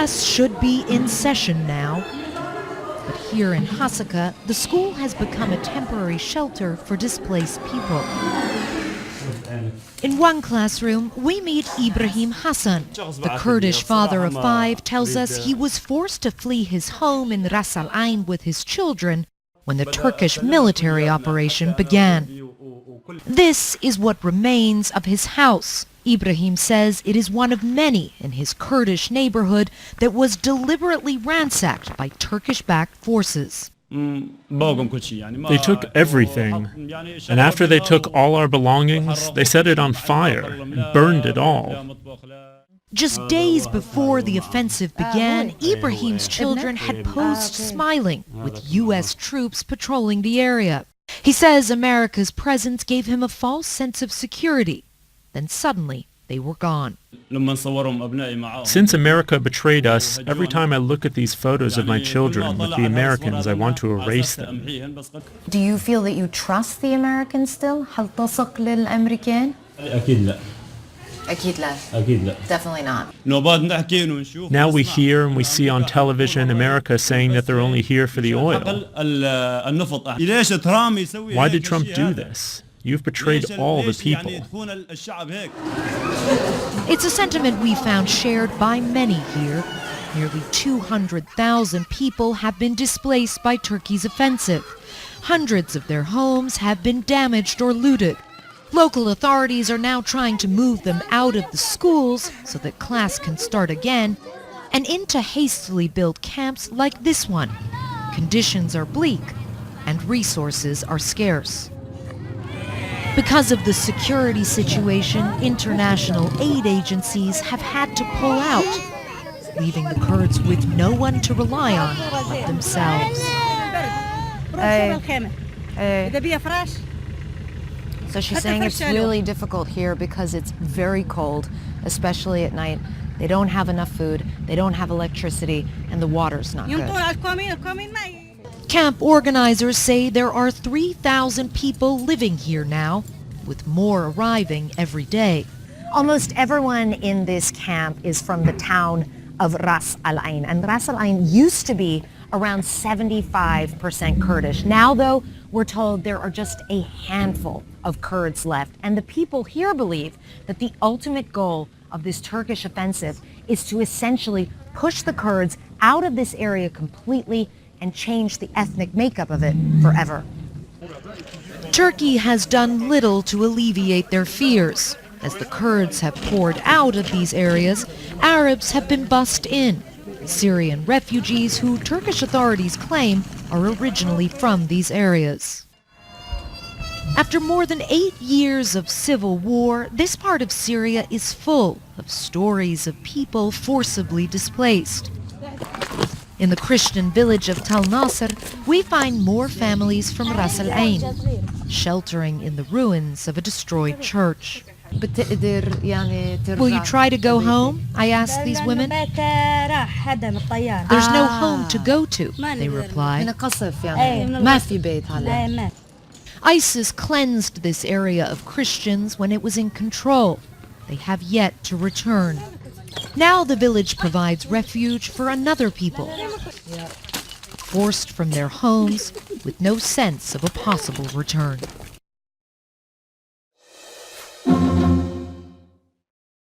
Class should be in session now. But here in Hasaka, the school has become a temporary shelter for displaced people. In one classroom, we meet Ibrahim Hassan. The Kurdish father of 5 tells us he was forced to flee his home in Ras Al Ain with his children when the Turkish military operation began. This is what remains of his house. Ibrahim says it is one of many in his Kurdish neighborhood that was deliberately ransacked by Turkish-backed forces. They took everything, and after they took all our belongings, they set it on fire and burned it all. Just days before the offensive began, Ibrahim's children had posed smiling with U.S. troops patrolling the area. He says America's presence gave him a false sense of security. Then suddenly, they were gone. Since America betrayed us, every time I look at these photos of my children with the Americans, I want to erase them. Do you feel that you trust the Americans still? هل تثق للأمريكان؟ أكيد لا. أكيد لا. أكيد لا. Definitely not. Now we hear and we see on television America saying that they're only here for the oil. Why did Trump do this? You've betrayed all the people. It's a sentiment we found shared by many here. Nearly 200,000 people have been displaced by Turkey's offensive. Hundreds of their homes have been damaged or looted. Local authorities are now trying to move them out of the schools so that class can start again and into hastily built camps like this one. Conditions are bleak and resources are scarce. Because of the security situation, international aid agencies have had to pull out, leaving the Kurds with no one to rely on but themselves. So she's saying it's really difficult here because it's very cold, especially at night. They don't have enough food, they don't have electricity, and the water's not good. Camp organizers say there are 3,000 people living here now, with more arriving every day. Almost everyone in this camp is from the town of Ras Al Ain, and Ras Al Ain used to be around 75% Kurdish. Now, though, we're told there are just a handful of Kurds left, and the people here believe that the ultimate goal of this Turkish offensive is to essentially push the Kurds out of this area completely and change the ethnic makeup of it forever. Turkey has done little to alleviate their fears. As the Kurds have poured out of these areas, Arabs have been bussed in. Syrian refugees who Turkish authorities claim are originally from these areas. After more than 8 years of civil war, this part of Syria is full of stories of people forcibly displaced. In the Christian village of Tal Nasser, we find more families from Ras Al Ain, sheltering in the ruins of a destroyed church. Will you try to go home? I asked these women. There's no home to go to, they reply. ISIS cleansed this area of Christians when it was in control. They have yet to return. Now the village provides refuge for another people, forced from their homes with no sense of a possible return.